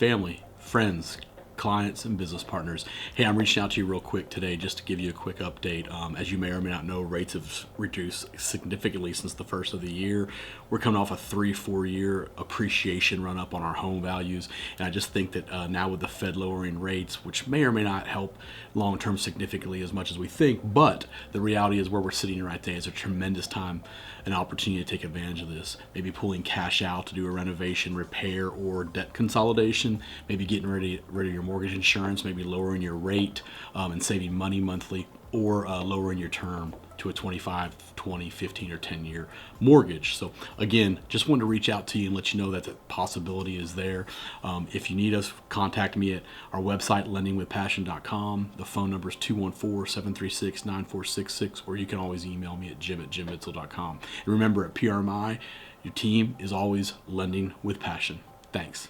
family, friends, clients, and business partners. Hey, I'm reaching out to you real quick today just to give you a quick update. As you may or may not know, rates have reduced significantly since the first of the year. We're coming off a 3-4 year appreciation run up on our home values, and I just think that now with the Fed lowering rates, which may or may not help long term significantly as much as we think, but the reality is where we're sitting right there is a tremendous time, an opportunity to take advantage of this. Maybe pulling cash out to do a renovation, repair, or debt consolidation. Maybe getting rid of your mortgage insurance, maybe lowering your rate and saving money monthly, or lowering your term to a 25, 20, 15, or 10-year mortgage. So again, just wanted to reach out to you and let you know that the possibility is there. If you need us, contact me at our website, LendingWithPassion.com. The phone number is 214-736-9466, or you can always email me at jim@jimmitzel.com. And remember, at PRMI, your team is always lending with passion. Thanks.